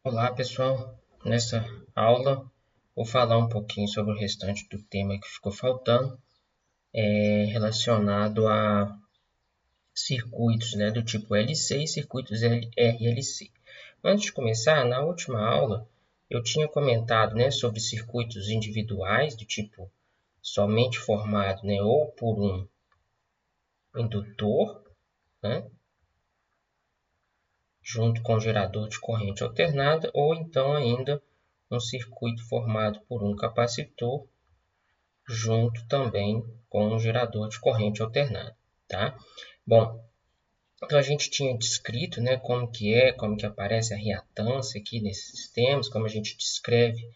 Olá pessoal, nessa aula vou falar um pouquinho sobre o restante do tema que ficou faltando, relacionado a circuitos, do tipo LC e circuitos RLC. Antes de começar, na última aula eu tinha comentado, sobre circuitos individuais do tipo somente formado, ou por um indutor, né, junto com um gerador de corrente alternada, ou então ainda um circuito formado por um capacitor junto também com um gerador de corrente alternada, tá? Bom, então a gente tinha descrito, como que aparece a reatância aqui nesses sistemas, como a gente descreve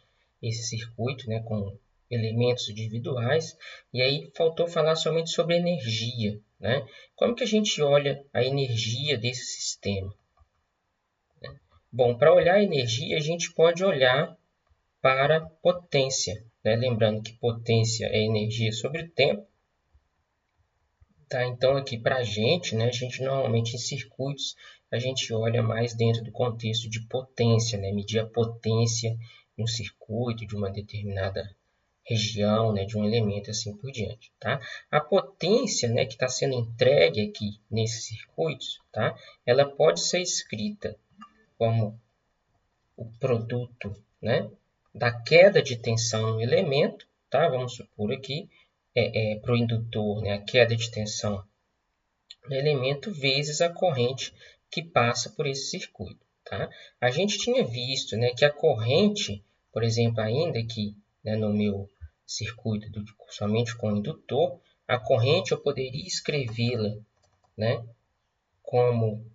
esse circuito, com elementos individuais, e aí faltou falar somente sobre energia, né? Como que a gente olha a energia desse sistema? Bom, para olhar a energia, a gente pode olhar para potência, né? Lembrando que potência é energia sobre o tempo. Tá, então aqui para a gente normalmente em circuitos, a gente olha mais dentro do contexto de potência, medir a potência de um circuito, de uma determinada região, de um elemento assim por diante. Tá? A potência, que está sendo entregue aqui nesses circuitos, tá? Ela pode ser escrita como o produto, da queda de tensão no elemento, tá? Vamos supor aqui, para o indutor, a queda de tensão no elemento vezes a corrente que passa por esse circuito. Tá? A gente tinha visto, que a corrente, por exemplo, ainda que, no meu circuito somente com indutor, a corrente eu poderia escrevê-la, como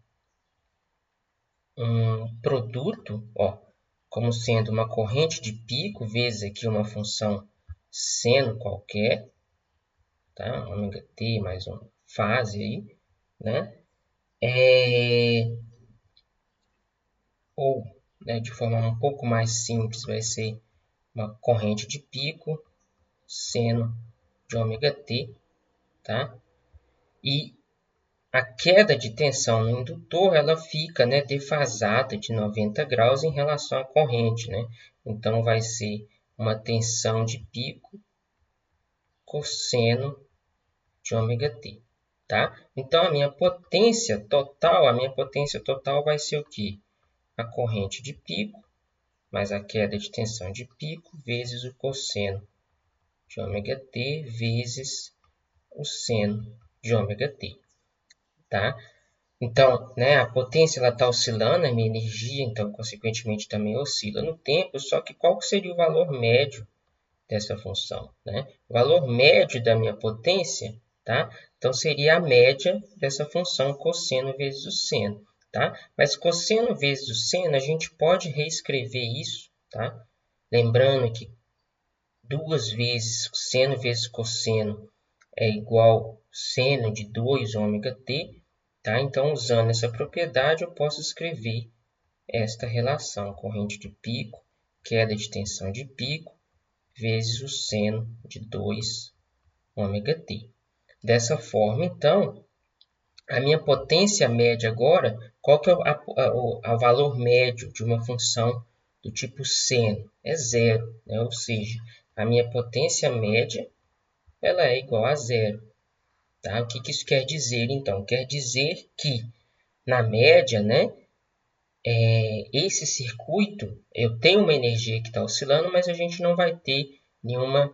um produto, como sendo uma corrente de pico vezes aqui uma função seno qualquer, tá? Ômega t mais uma fase aí, né? Ou, de forma um pouco mais simples, vai ser uma corrente de pico seno de ômega t, tá? E a queda de tensão no indutor, ela fica, defasada de 90 graus em relação à corrente, né? Então, vai ser uma tensão de pico cosseno de ômega t, tá? Então, a minha potência total vai ser o quê? A corrente de pico mais a queda de tensão de pico vezes o cosseno de ômega t vezes o seno de ômega t, tá? Então, a potência está oscilando, a minha energia, então, consequentemente, também oscila no tempo, só que qual seria o valor médio dessa função? Né? O valor médio da minha potência, tá? Então, seria a média dessa função cosseno vezes o seno. Tá? Mas cosseno vezes o seno, a gente pode reescrever isso, tá? Lembrando que 2 vezes seno vezes cosseno é igual seno de 2 ômega t. Tá? Então, usando essa propriedade, eu posso escrever esta relação, corrente de pico, queda de tensão de pico, vezes o seno de 2 ômega t. Dessa forma, então, a minha potência média agora, qual que é o valor médio de uma função do tipo seno? É zero, né? Ou seja, a minha potência média ela é igual a zero. Tá? O que, que isso quer dizer, então? Quer dizer que, na média, esse circuito, eu tenho uma energia que está oscilando, mas a gente não vai ter nenhuma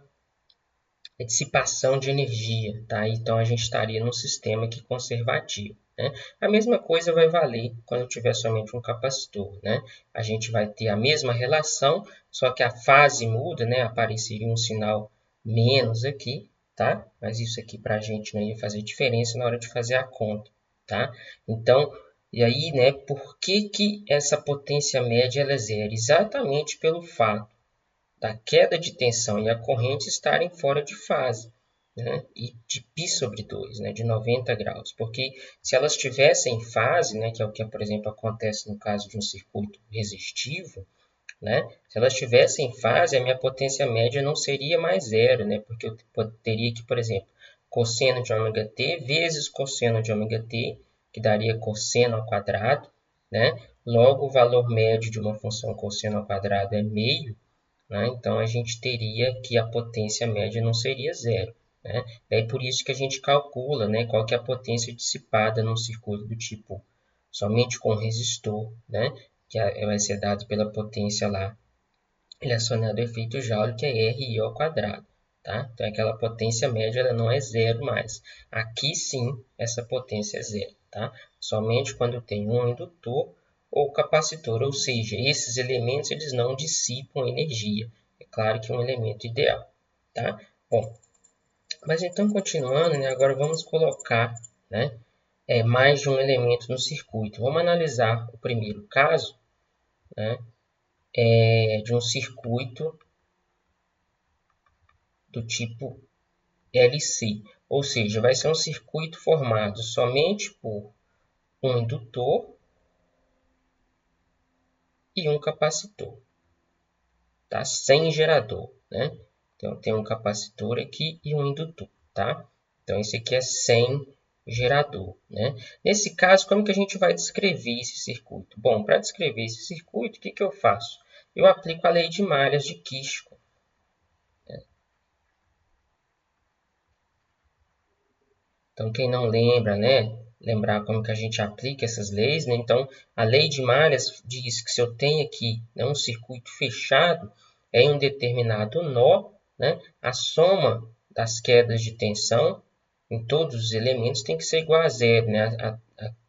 dissipação de energia. Tá? Então, a gente estaria num sistema aqui conservativo. Né? A mesma coisa vai valer quando eu tiver somente um capacitor. Né? A gente vai ter a mesma relação, só que a fase muda, apareceria um sinal menos aqui, tá? Mas isso aqui para a gente não ia fazer diferença na hora de fazer a conta, tá? Então, e aí, por que, que essa potência média ela é zero? Exatamente pelo fato da queda de tensão e a corrente estarem fora de fase, e de π sobre 2, de 90 graus. Porque se elas estivessem em fase, que é o que, por exemplo, acontece no caso de um circuito resistivo, se elas estivessem em fase, a minha potência média não seria mais zero, porque eu teria que, por exemplo, cosseno de ômega t vezes cosseno de ômega t, que daria cosseno ao quadrado, né? Logo, o valor médio de uma função cosseno ao quadrado é meio, né? Então, a gente teria que a potência média não seria zero, né? É por isso que a gente calcula, né, qual que é a potência dissipada num circuito do tipo somente com resistor, né, que vai ser dado pela potência lá relacionada ao efeito Joule, que é RI ao quadrado. Tá? Então, aquela potência média ela não é zero mais. Aqui sim, essa potência é zero. Tá? Somente quando tem um indutor ou capacitor, ou seja, esses elementos eles não dissipam energia. É claro que é um elemento ideal. Tá? Bom, mas então continuando, né, agora vamos colocar, né, mais de um elemento no circuito. Vamos analisar o primeiro caso, né, de um circuito do tipo LC, ou seja, vai ser um circuito formado somente por um indutor e um capacitor, tá? Sem gerador, né? Então tem um capacitor aqui e um indutor, tá? Então esse aqui é sem gerador, né? Nesse caso, como que a gente vai descrever esse circuito? Bom, para descrever esse circuito, o que que eu faço? Eu aplico a lei de malhas de Kirchhoff. Então, quem não lembra, né? Lembrar como que a gente aplica essas leis, né? Então, a lei de malhas diz que se eu tenho aqui, né, um circuito fechado em um determinado nó, né? A soma das quedas de tensão em todos os elementos tem que ser igual a zero, né? A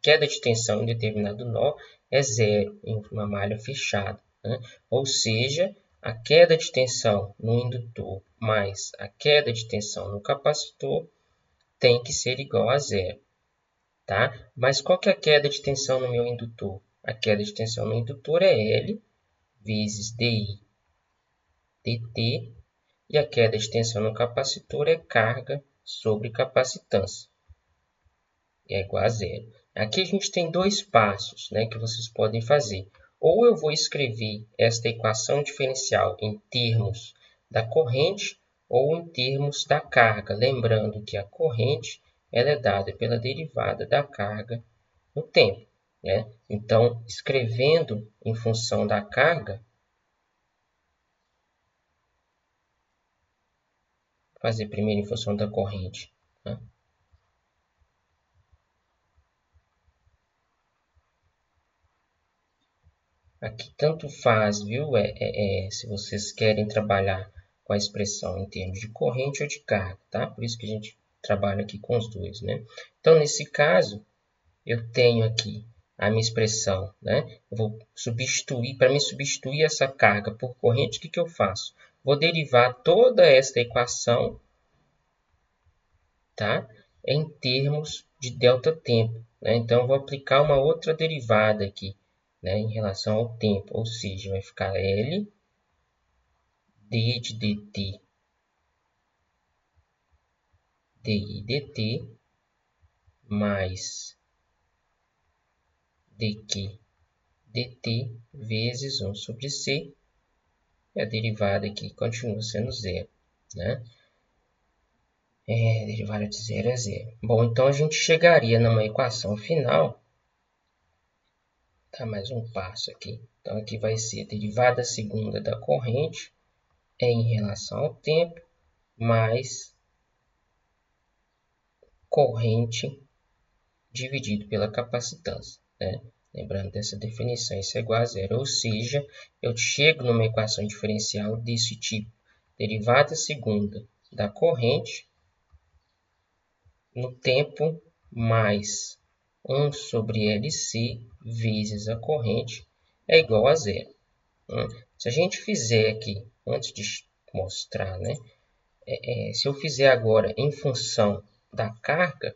queda de tensão em determinado nó é zero em uma malha fechada, né? Ou seja, a queda de tensão no indutor mais a queda de tensão no capacitor tem que ser igual a zero, tá? Mas qual que é a queda de tensão no meu indutor? A queda de tensão no indutor é L vezes DI dt, e a queda de tensão no capacitor é carga sobre capacitância, é igual a zero. Aqui a gente tem dois passos, né, que vocês podem fazer. Ou eu vou escrever esta equação diferencial em termos da corrente ou em termos da carga, lembrando que a corrente ela é dada pela derivada da carga no tempo, né? Então, escrevendo em função da carga, fazer primeiro em função da corrente, né? Aqui tanto faz, viu? Se vocês querem trabalhar com a expressão em termos de corrente ou de carga, tá? Por isso que a gente trabalha aqui com os dois, né? Então, nesse caso, eu tenho aqui a minha expressão, né? Eu vou substituir, para me substituir essa carga por corrente, o que que eu faço? Vou derivar toda esta equação, tá? Em termos de delta tempo, né? Então, eu vou aplicar uma outra derivada aqui, né? Em relação ao tempo, ou seja, vai ficar L d de dt di dt mais dq dt vezes 1 sobre c, e a derivada aqui continua sendo zero, né? A derivada de zero é zero. Bom, então a gente chegaria numa equação final, tá? Mais um passo aqui. Então aqui vai ser a derivada segunda da corrente em relação ao tempo, mais corrente dividido pela capacitância, né? Lembrando dessa definição, isso é igual a zero, ou seja, eu chego numa equação diferencial desse tipo. Derivada segunda da corrente no tempo mais 1 sobre LC vezes a corrente é igual a zero. Se a gente fizer aqui, antes de mostrar, né? Se eu fizer agora em função da carga,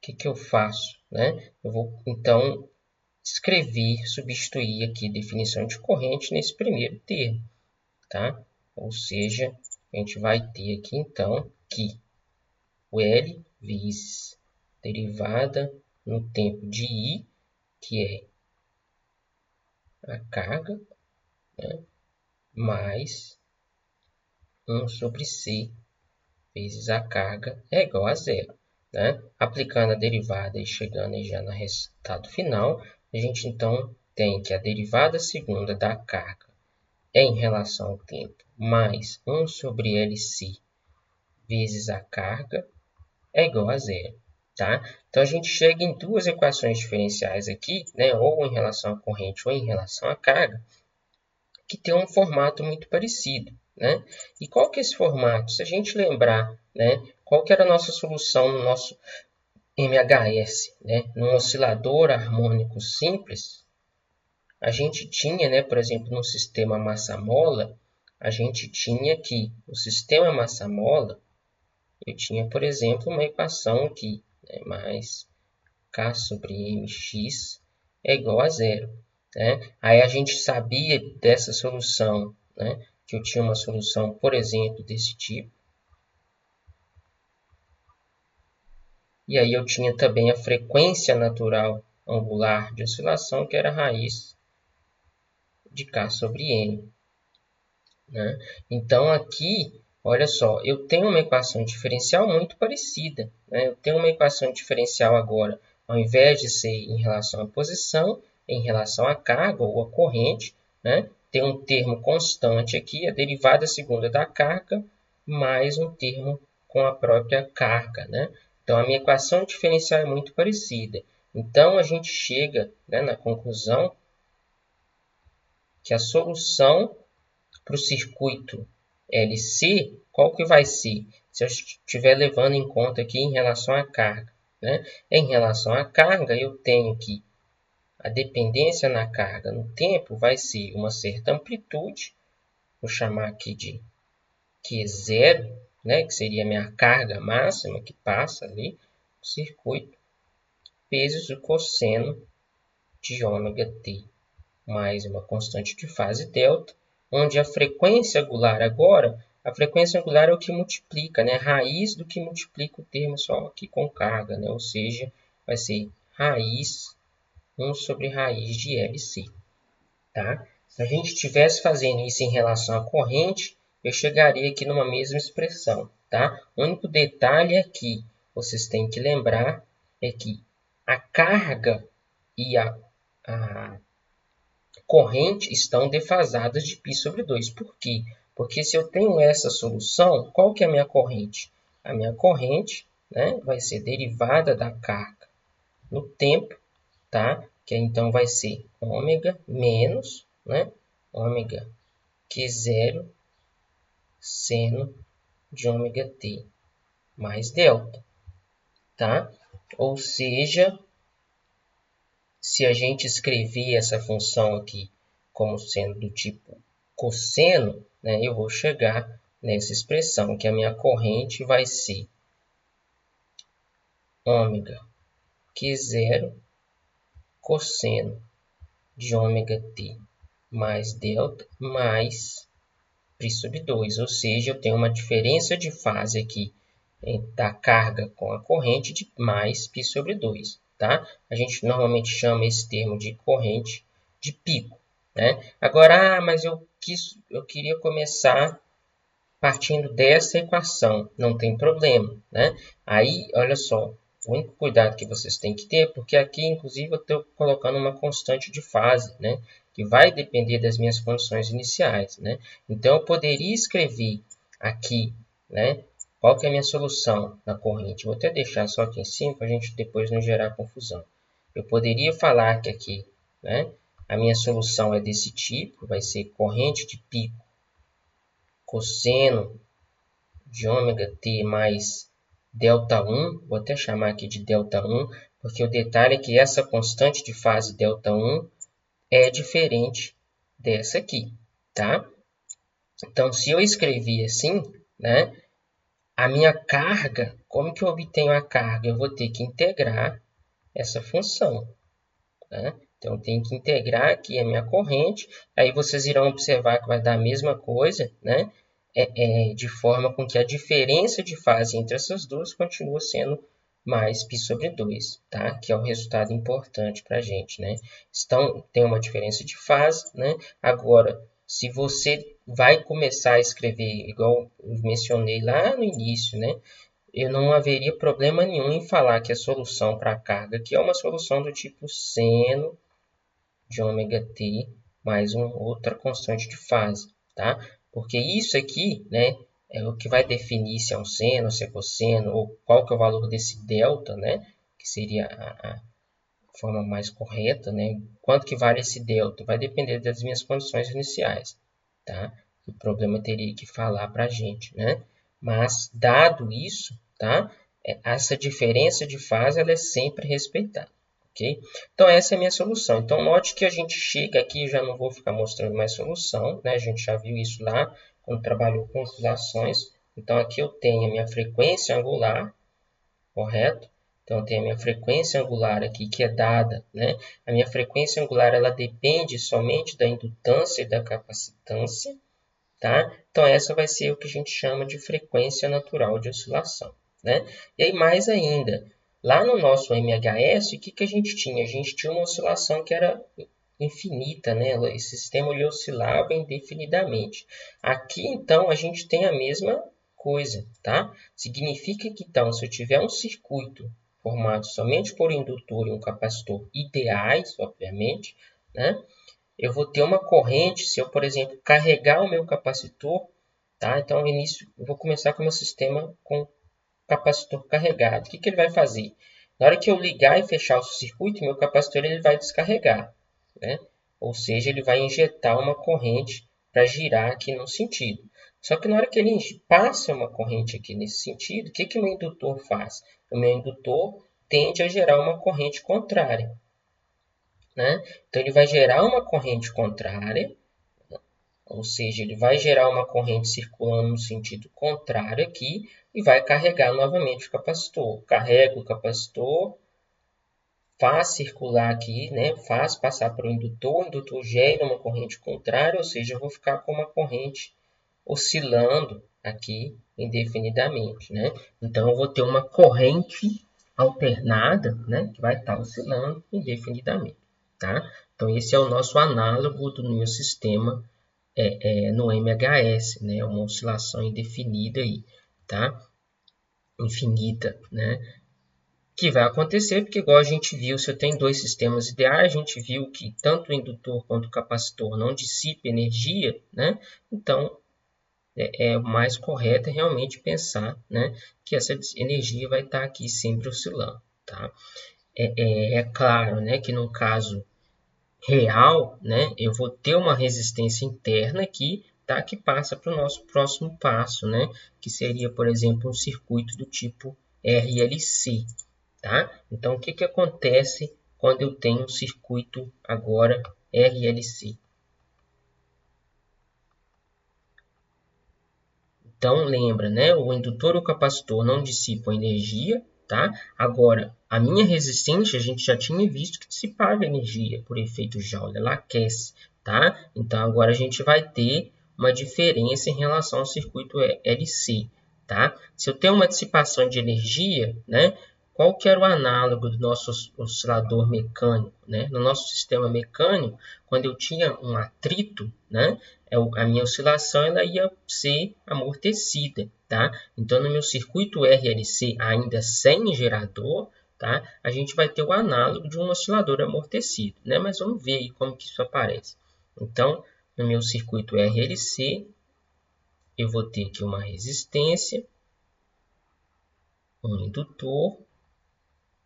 que eu faço, né? Eu vou, então, escrever, substituir aqui a definição de corrente nesse primeiro termo, tá? Ou seja, a gente vai ter aqui, então, que o L vezes derivada no tempo de I, que é a carga, né? Mais 1 sobre C vezes a carga é igual a zero. Né? Aplicando a derivada e chegando aí já no resultado final, a gente então tem que a derivada segunda da carga em relação ao tempo mais 1 sobre LC vezes a carga é igual a zero. Tá? Então, a gente chega em duas equações diferenciais aqui, né? Ou em relação à corrente ou em relação à carga, que tem um formato muito parecido. Né? E qual que é esse formato? Se a gente lembrar, né, qual que era a nossa solução no nosso MHS, né, num oscilador harmônico simples, a gente tinha, né, por exemplo, no sistema massa-mola, a gente tinha que o sistema massa-mola, eu tinha, por exemplo, uma equação aqui, né, mais K sobre Mx é igual a zero. Né? Aí a gente sabia dessa solução, né, que eu tinha uma solução, por exemplo, desse tipo. E aí eu tinha também a frequência natural angular de oscilação, que era a raiz de K sobre M. Né? Então, aqui, olha só, eu tenho uma equação diferencial muito parecida. Né? Eu tenho uma equação diferencial agora, ao invés de ser em relação à posição, em relação à carga ou à corrente, né? Tem um termo constante aqui, a derivada segunda da carga, mais um termo com a própria carga. Né? Então, a minha equação diferencial é muito parecida. Então, a gente chega, né, na conclusão que a solução para o circuito LC, qual que vai ser? Se eu estiver levando em conta aqui em relação à carga. Né? Em relação à carga, eu tenho que a dependência na carga no tempo vai ser uma certa amplitude, vou chamar aqui de Q0, né? Que seria a minha carga máxima que passa ali no circuito, vezes o cosseno de ômega t, mais uma constante de fase delta, onde a frequência angular agora, a frequência angular é o que multiplica, né? A raiz do que multiplica o termo só aqui com carga, né? Ou seja, vai ser raiz 1 sobre raiz de LC. Tá? Se a gente estivesse fazendo isso em relação à corrente, eu chegaria aqui numa mesma expressão. Tá? O único detalhe aqui, vocês têm que lembrar, é que a carga e a corrente estão defasadas de π sobre 2. Por quê? Porque se eu tenho essa solução, qual que é a minha corrente? A minha corrente, né, vai ser derivada da carga no tempo, tá? Que então vai ser ômega menos, né, ômega Q0 seno de ômega t mais delta. Tá? Ou seja, se a gente escrever essa função aqui como sendo do tipo cosseno, né, eu vou chegar nessa expressão, que a minha corrente vai ser ômega Q0 cosseno de ômega t mais delta mais π sobre 2. Ou seja, eu tenho uma diferença de fase aqui da carga com a corrente de mais π sobre 2. Tá? A gente normalmente chama esse termo de corrente de pico. Né? Agora, mas eu queria começar partindo dessa equação. Não tem problema. Né? Aí, olha só, o único cuidado que vocês têm que ter, porque aqui, inclusive, eu estou colocando uma constante de fase, né? Que vai depender das minhas condições iniciais. Né? Então, eu poderia escrever aqui, né, qual que é a minha solução na corrente. Vou até deixar só aqui em cima para a gente depois não gerar confusão. Eu poderia falar que aqui, né, a minha solução é desse tipo, vai ser corrente de pico cosseno de ômega t mais delta 1, vou até chamar aqui de delta 1, porque o detalhe é que essa constante de fase delta 1 é diferente dessa aqui, tá? Então, se eu escrever assim, né, a minha carga, como que eu obtenho a carga? Eu vou ter que integrar essa função. Né? Então, eu tenho que integrar aqui a minha corrente. Aí vocês irão observar que vai dar a mesma coisa, né? De forma com que a diferença de fase entre essas duas continua sendo mais π sobre 2, tá? Que é o resultado importante para a gente. Né? Então, tem uma diferença de fase. Né? Agora, se você vai começar a escrever, igual eu mencionei lá no início, né? Eu não haveria problema nenhum em falar que a solução para a carga aqui é uma solução do tipo seno de ômega t mais uma outra constante de fase, tá? Porque isso aqui, né, é o que vai definir se é um seno, se é cosseno, ou qual que é o valor desse delta, né? Que seria a forma mais correta, né? Quanto que vale esse delta? Vai depender das minhas condições iniciais, tá? O problema teria que falar para a gente, né? Mas, dado isso, tá? Essa diferença de fase ela é sempre respeitada, ok? Então, essa é a minha solução. Então, note que a gente chega aqui, já não vou ficar mostrando mais solução, né? A gente já viu isso lá, quando trabalhou com oscilações. Então, aqui eu tenho a minha frequência angular, correto? Então, eu tenho a minha frequência angular aqui, que é dada, né? A minha frequência angular, ela depende somente da indutância e da capacitância, tá? Então, essa vai ser o que a gente chama de frequência natural de oscilação, né? E aí, mais ainda, lá no nosso MHS, o que, que a gente tinha? A gente tinha uma oscilação que era infinita, né? Esse sistema ele oscilava indefinidamente. Aqui, então, a gente tem a mesma coisa, tá? Significa que, então, se eu tiver um circuito formado somente por um indutor e um capacitor ideais, obviamente, né? Eu vou ter uma corrente, se eu, por exemplo, carregar o meu capacitor, tá? Então, no início, eu vou começar com o meu sistema com capacitor carregado. O que, que ele vai fazer? Na hora que eu ligar e fechar o circuito, meu capacitor ele vai descarregar, né? Ou seja, ele vai injetar uma corrente para girar aqui no sentido. Só que na hora que ele passa uma corrente aqui nesse sentido, o que, que o meu indutor faz? O meu indutor tende a gerar uma corrente contrária, né? Então, ele vai gerar uma corrente contrária, ou seja, ele vai gerar uma corrente circulando no sentido contrário aqui e vai carregar novamente o capacitor. Carrega o capacitor, faz circular aqui, né? Faz passar para o indutor gera uma corrente contrária, ou seja, eu vou ficar com uma corrente oscilando aqui indefinidamente, né? Então, eu vou ter uma corrente alternada, né? Que vai estar oscilando indefinidamente, tá? Então, esse é o nosso análogo do meu sistema no MHS, né? Uma oscilação indefinida aí, tá? Infinita, né? Que vai acontecer porque, igual a gente viu, se eu tenho dois sistemas ideais, a gente viu que tanto o indutor quanto o capacitor não dissipam energia, né? Então, o mais correto é realmente pensar, né, que essa energia vai estar aqui sempre oscilando, tá? É claro, né, que no caso real, né, eu vou ter uma resistência interna aqui, tá, que passa para o nosso próximo passo, né, que seria, por exemplo, um circuito do tipo RLC, tá? Então, o que, que acontece quando eu tenho um circuito agora RLC? Então, lembra, né? O indutor e o capacitor não dissipam energia, tá? Agora, a minha resistência, a gente já tinha visto que dissipava energia por efeito Joule, ela aquece, tá? Então, agora a gente vai ter uma diferença em relação ao circuito LC, tá? Se eu tenho uma dissipação de energia, né? Qual que era o análogo do nosso oscilador mecânico, né? No nosso sistema mecânico, quando eu tinha um atrito, né? A minha oscilação ela ia ser amortecida, tá? Então, no meu circuito RLC, ainda sem gerador, tá? A gente vai ter o análogo de um oscilador amortecido, né? Mas vamos ver aí como que isso aparece. Então, no meu circuito RLC, eu vou ter aqui uma resistência, um indutor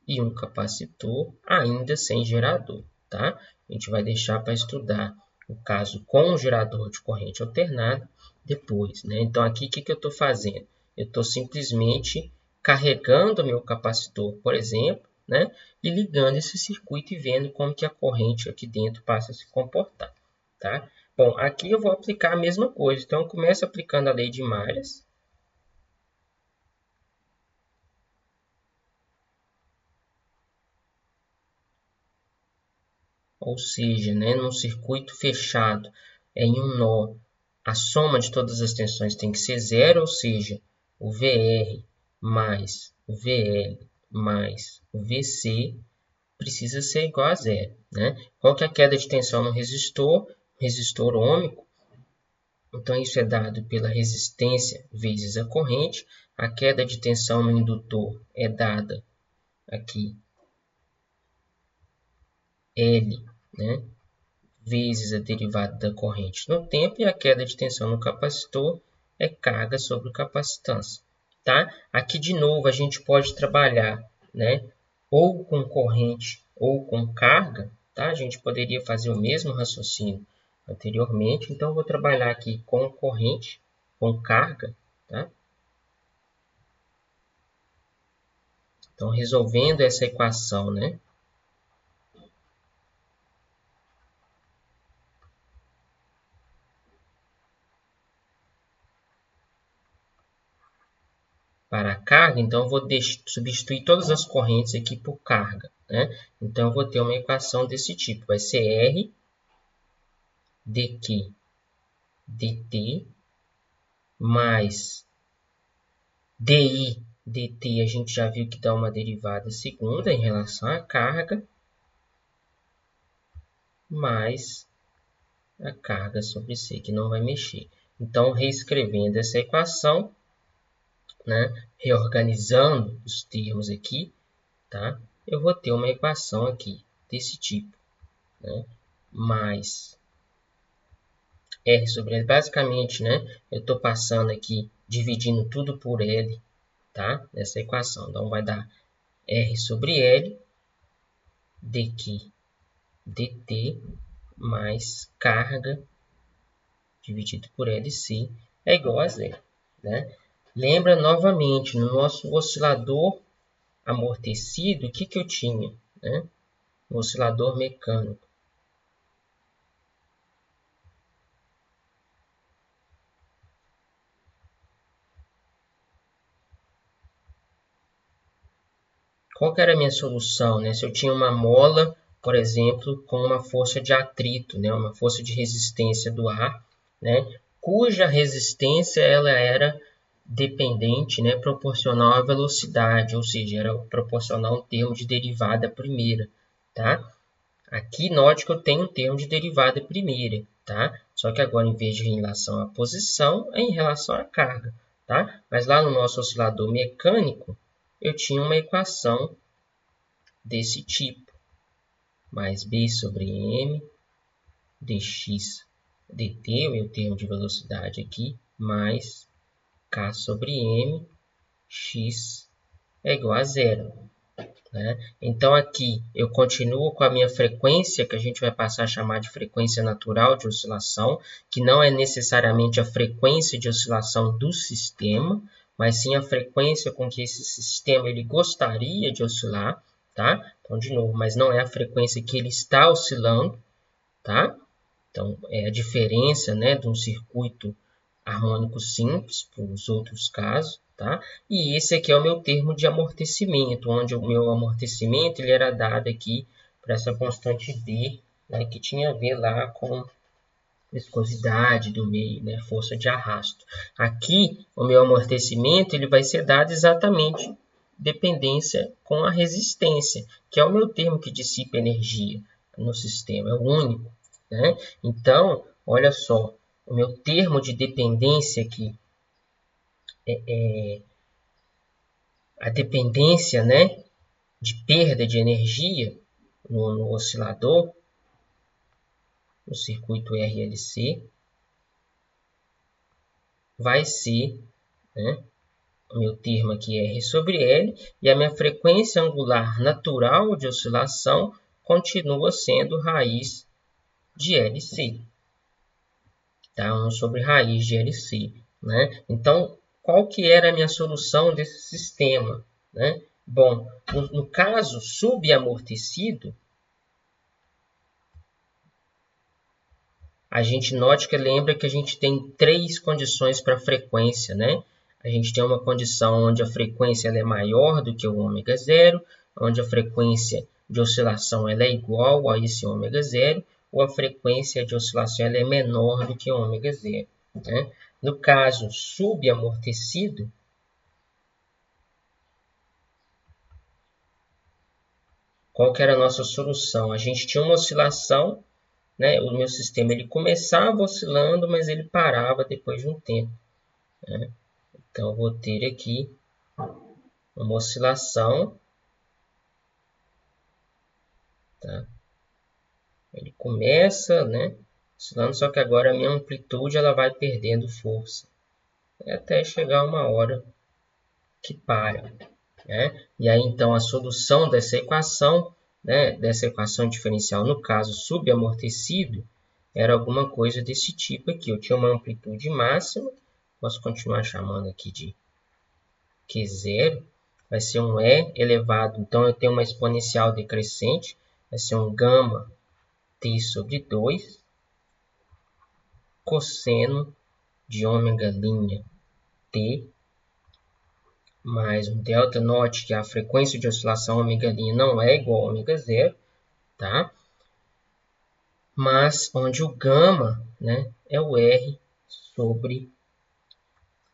e um capacitor, ainda sem gerador, tá? A gente vai deixar para estudar o caso com o gerador de corrente alternada depois, né? Então, aqui, o que, que eu estou fazendo? Eu estou simplesmente carregando o meu capacitor, por exemplo, né? E ligando esse circuito e vendo como que a corrente aqui dentro passa a se comportar, tá? Bom, aqui eu vou aplicar a mesma coisa. Então, eu começo aplicando a lei de malhas. Ou seja, né, num circuito fechado em um nó, a soma de todas as tensões tem que ser zero, ou seja, o VR mais o VL mais o VC precisa ser igual a zero, né? Qual que é a queda de tensão no resistor? Resistor ôhmico Então, isso é dado pela resistência vezes a corrente. A queda de tensão no indutor é dada aqui L, né, vezes a derivada da corrente no tempo, e a queda de tensão no capacitor é carga sobre capacitância. Tá? Aqui, de novo, a gente pode trabalhar, né, ou com corrente ou com carga. Tá? A gente poderia fazer o mesmo raciocínio anteriormente. Então, vou trabalhar aqui com corrente, com carga. Tá? Então, resolvendo essa equação, né, para a carga, então eu vou substituir todas as correntes aqui por carga. Né? Então, eu vou ter uma equação desse tipo. Vai ser R dQ dt mais dI dt. A gente já viu que dá uma derivada segunda em relação à carga, mais a carga sobre C, que não vai mexer. Então, reescrevendo essa equação, né, reorganizando os termos aqui, tá? Eu vou ter uma equação aqui desse tipo, né? Mais R sobre L. Basicamente, né, eu estou passando aqui, dividindo tudo por L, tá? Nessa equação. Então, vai dar R sobre L dQ dt mais carga dividido por LC é igual a zero. Né? Lembra novamente, no nosso oscilador amortecido, o que eu tinha? Né? No oscilador mecânico. Qual que era a minha solução? Né? Se eu tinha uma mola, por exemplo, com uma força de atrito, né? Uma força de resistência do ar, né? Cuja resistência ela era dependente, né? Proporcional à velocidade, ou seja, era proporcional a um termo de derivada primeira. Tá? Aqui, note que eu tenho um termo de derivada primeira. Tá? Só que agora, em vez de em relação à posição, é em relação à carga. Tá? Mas lá no nosso oscilador mecânico, eu tinha uma equação desse tipo, mais b sobre m dx dt, o meu termo de velocidade aqui, mais k sobre m, x é igual a zero. Né? Então, aqui eu continuo com a minha frequência, que a gente vai passar a chamar de frequência natural de oscilação, que não é necessariamente a frequência de oscilação do sistema, mas sim a frequência com que esse sistema ele gostaria de oscilar. Tá? Então, de novo, mas não é a frequência que ele está oscilando. Tá? Então, é a diferença, né, de um circuito harmônico simples para os outros casos. Tá? E esse aqui é o meu termo de amortecimento, onde o meu amortecimento ele era dado aqui para essa constante B, né, que tinha a ver lá com viscosidade do meio, né, força de arrasto. Aqui, o meu amortecimento ele vai ser dado exatamente dependência com a resistência, que é o meu termo que dissipa energia no sistema, é o único. Né? Então, olha só, o meu termo de dependência aqui a dependência, né, de perda de energia no oscilador, no circuito RLC, vai ser, né, o meu termo aqui é R sobre L, e a minha frequência angular natural de oscilação continua sendo raiz de LC. Tá? 1 sobre raiz de LC. Né? Então, qual que era a minha solução desse sistema? Né? Bom, no caso subamortecido, a gente note que lembra que a gente tem três condições para a frequência. Né? A gente tem uma condição onde a frequência ela é maior do que o ômega zero, onde a frequência de oscilação ela é igual a esse ômega zero, ou a frequência de oscilação ela é menor do que o ômega zero. Né? No caso subamortecido, qual que era a nossa solução? A gente tinha uma oscilação né, o meu sistema ele começava oscilando, mas ele parava depois de um tempo, né? Então, eu vou ter aqui uma oscilação, tá? Ele começa, né, oscilando, só que agora a minha amplitude ela vai perdendo força, até chegar uma hora que para, né? E aí, então, a solução dessa equação, né, dessa equação diferencial, no caso subamortecido, era alguma coisa desse tipo aqui. Eu tinha uma amplitude máxima, posso continuar chamando aqui de Q0, vai ser um E elevado, então eu tenho uma exponencial decrescente, vai ser um gama t sobre 2, cosseno de ômega linha t, mais um delta, note que a frequência de oscilação ômega linha não é igual a ômega zero, tá? Mas onde o gama, né, é o R sobre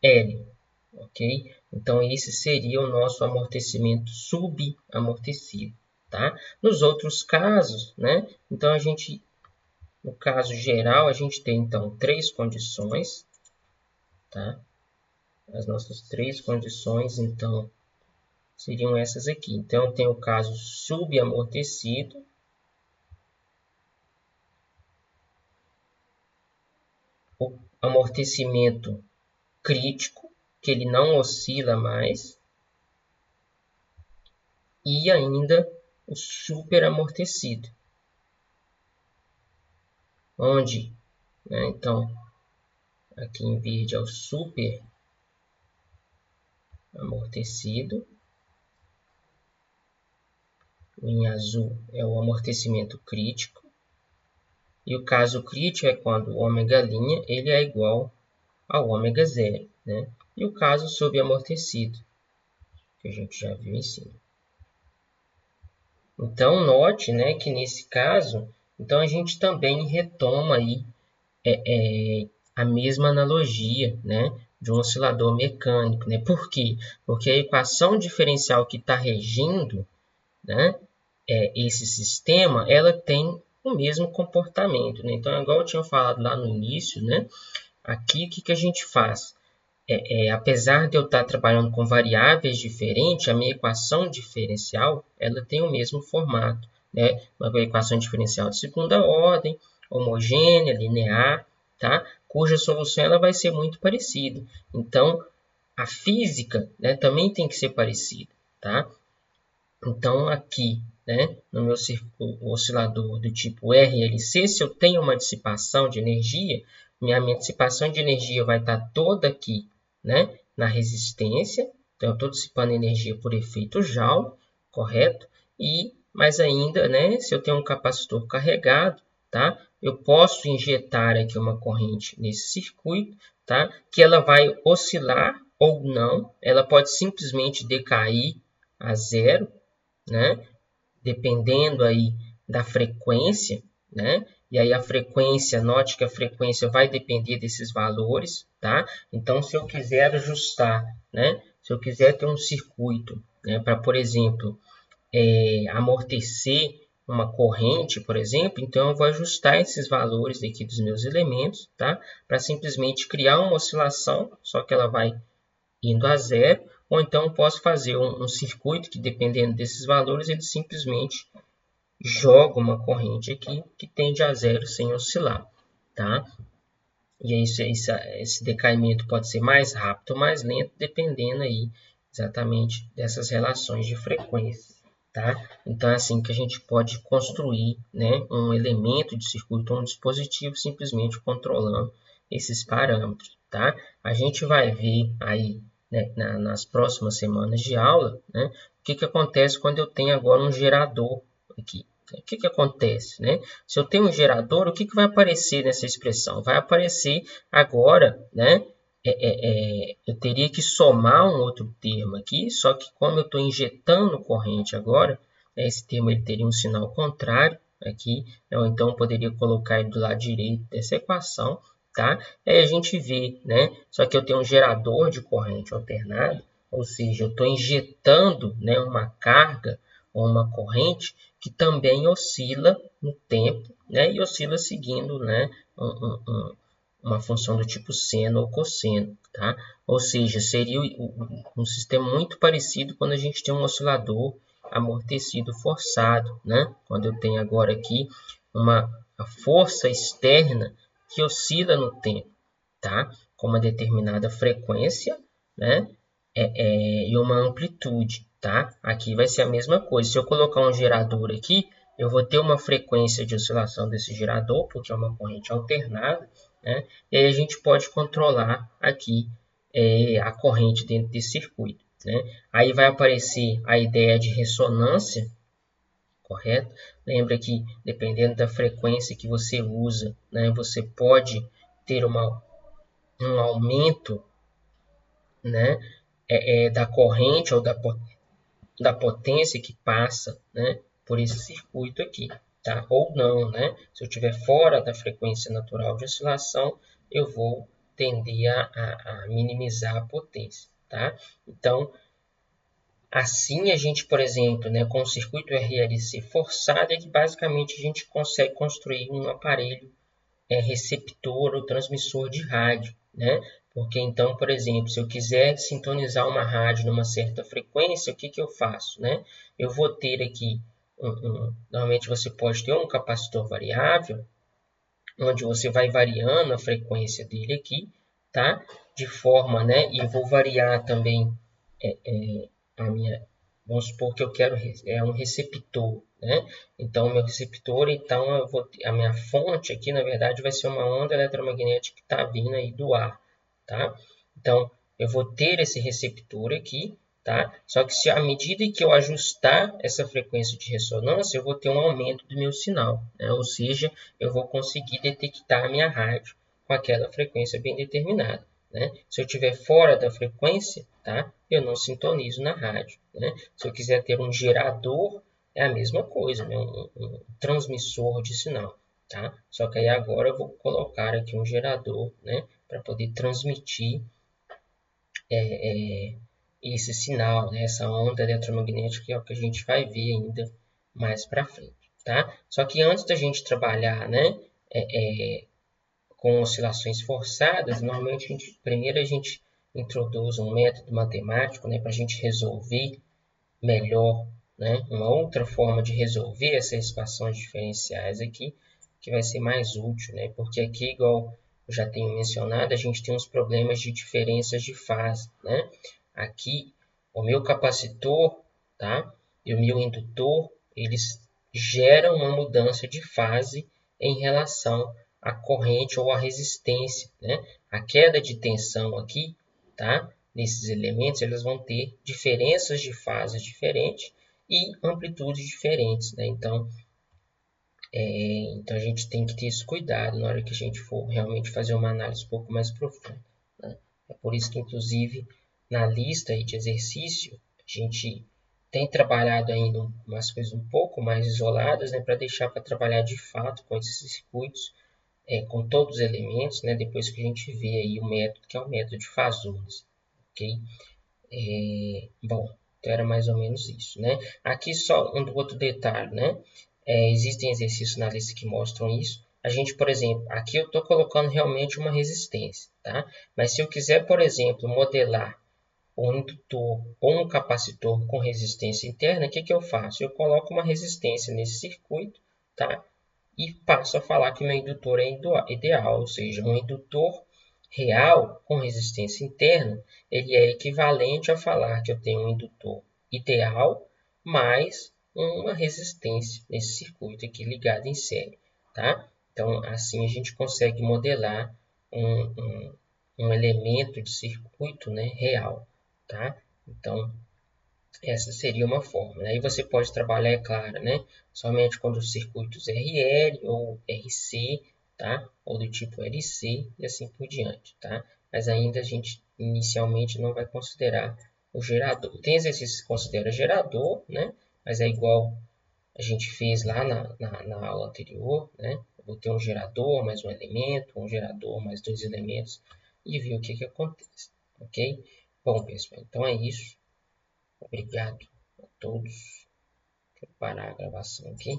L, ok? Então, esse seria o nosso amortecimento subamortecido, tá? Nos outros casos, né, então a gente, no caso geral, a gente tem, então, três condições, tá? As nossas três condições, então, seriam essas aqui. Então, tem o caso subamortecido, o amortecimento crítico, que ele não oscila mais, e ainda o superamortecido, onde, né, então, aqui em verde é o superamortecido, em azul é o amortecimento crítico, e o caso crítico é quando o ômega' ele é igual ao ômega zero, né? E o caso subamortecido, que a gente já viu em cima. Então, note, né, que nesse caso, então a gente também retoma aí a mesma analogia, né, de um oscilador mecânico, né? Por quê? Porque a equação diferencial que está regindo, né, esse sistema, ela tem o mesmo comportamento, né? Então, igual eu tinha falado lá no início, né, aqui o que a gente faz? Apesar de eu estar trabalhando com variáveis diferentes, a minha equação diferencial ela tem o mesmo formato, né? Uma equação diferencial de segunda ordem, homogênea, linear, tá? Cuja solução ela vai ser muito parecida. Então, a física, né, também tem que ser parecida, tá? Então, aqui, né, no meu oscilador do tipo RLC, se eu tenho uma dissipação de energia, minha dissipação de energia vai estar toda aqui, né, na resistência. Então, eu estou dissipando energia por efeito Joule, correto? E, mais ainda, né, se eu tenho um capacitor carregado, tá, eu posso injetar aqui uma corrente nesse circuito, tá, que ela vai oscilar ou não, ela pode simplesmente decair a zero, né? Dependendo aí da frequência, né? E aí a frequência, note que a frequência vai depender desses valores, tá? Então, se eu quiser ajustar, né? Se eu quiser ter um circuito, né? Para, por exemplo, amortecer uma corrente, por exemplo, então eu vou ajustar esses valores aqui dos meus elementos, tá? Para simplesmente criar uma oscilação, só que ela vai indo a zero, ou então posso fazer um circuito que, dependendo desses valores, ele simplesmente joga uma corrente aqui que tende a zero sem oscilar, tá? E aí, esse decaimento pode ser mais rápido ou mais lento, dependendo aí exatamente dessas relações de frequência, tá? Então, é assim que a gente pode construir, né, um elemento de circuito ou um dispositivo simplesmente controlando esses parâmetros, tá? A gente vai ver aí, né, nas próximas semanas de aula, né, o que acontece quando eu tenho agora um gerador aqui. O que acontece, né? Se eu tenho um gerador, o que vai aparecer nessa expressão? Vai aparecer agora, né? Eu teria que somar um outro termo aqui, só que como eu estou injetando corrente agora, esse termo ele teria um sinal contrário aqui, ou então eu poderia colocar ele do lado direito dessa equação, tá? Aí a gente vê, né? Só que eu tenho um gerador de corrente alternada, ou seja, eu estou injetando, né, uma carga ou uma corrente que também oscila no tempo, né? E oscila seguindo, né, uma função do tipo seno ou cosseno, tá? Ou seja, seria um sistema muito parecido quando a gente tem um oscilador amortecido forçado, né? Quando eu tenho agora aqui uma força externa que oscila no tempo, tá? Com uma determinada frequência, né? E uma amplitude, tá? Aqui vai ser a mesma coisa. Se eu colocar um gerador aqui, eu vou ter uma frequência de oscilação desse gerador, porque é uma corrente alternada, né? E aí a gente pode controlar aqui a corrente dentro desse circuito, né? Aí vai aparecer a ideia de ressonância, correto? Lembra que dependendo da frequência que você usa, né, você pode ter um aumento, né, da corrente ou da potência que passa, né, por esse circuito aqui, tá? Ou não, né? Se eu estiver fora da frequência natural de oscilação, eu vou tender a minimizar a potência, tá? Então, assim a gente, por exemplo, né, com o circuito RLC forçado, é que basicamente a gente consegue construir um aparelho receptor ou transmissor de rádio, né? Porque então, por exemplo, se eu quiser sintonizar uma rádio numa certa frequência, o que eu faço, né? Eu vou ter aqui, normalmente você pode ter um capacitor variável, onde você vai variando a frequência dele aqui, tá? De forma, né? E eu vou variar também a minha, vamos supor que eu quero um receptor, né? Então, o meu receptor, então, a minha fonte aqui, na verdade, vai ser uma onda eletromagnética que está vindo aí do ar, tá? Então, eu vou ter esse receptor aqui, tá? Só que se à medida que eu ajustar essa frequência de ressonância, eu vou ter um aumento do meu sinal, né? Ou seja, eu vou conseguir detectar a minha rádio com aquela frequência bem determinada, né? Se eu estiver fora da frequência, tá? Eu não sintonizo na rádio, né? Se eu quiser ter um gerador, é a mesma coisa, né? Um transmissor de sinal, tá? Só que aí agora eu vou colocar aqui um gerador, né? Para poder transmitir esse sinal, né? Essa onda eletromagnética, que é o que a gente vai ver ainda mais para frente, tá? Só que antes da gente trabalhar, né? Com oscilações forçadas, normalmente primeiro a gente introduz um método matemático, né, para a gente resolver melhor, né, uma outra forma de resolver essas equações diferenciais aqui, que vai ser mais útil, né, porque aqui, igual eu já tenho mencionado, a gente tem uns problemas de diferenças de fase, né? Aqui, o meu capacitor, tá, e o meu indutor, eles geram uma mudança de fase em relação à corrente ou à resistência, né? A queda de tensão aqui, tá? Nesses elementos, eles vão ter diferenças de fases diferentes e amplitudes diferentes, né? Então a gente tem que ter esse cuidado na hora que a gente for realmente fazer uma análise um pouco mais profunda, né? É por isso que, inclusive, na lista aí de exercício, a gente tem trabalhado ainda umas coisas um pouco mais isoladas, né, para deixar para trabalhar de fato com esses circuitos, com todos os elementos, né, depois que a gente vê aí o método, que é o método de Fasuras, ok? Bom, então era mais ou menos isso, né? Aqui só um outro detalhe, né? Existem exercícios na lista que mostram isso. A gente, por exemplo, aqui eu estou colocando realmente uma resistência, tá? Mas se eu quiser, por exemplo, modelar um indutor ou um capacitor com resistência interna, o que eu faço? Eu coloco uma resistência nesse circuito, tá? E passo a falar que meu indutor é ideal, ou seja, um indutor real com resistência interna, ele é equivalente a falar que eu tenho um indutor ideal mais uma resistência nesse circuito aqui ligado em série, tá? Então, assim a gente consegue modelar um elemento de circuito, né, real, tá? Então, essa seria uma forma. Aí você pode trabalhar, é claro, né, somente com os circuitos RL ou RC, tá? Ou do tipo LC e assim por diante, tá? Mas ainda a gente inicialmente não vai considerar o gerador. Tem exercícios que considera gerador, né? Mas é igual a gente fez lá na aula anterior, né? Eu vou ter um gerador mais um elemento, um gerador mais dois elementos e ver o que acontece, ok? Bom, pessoal, então é isso. Obrigado a todos. Vou parar a gravação aqui.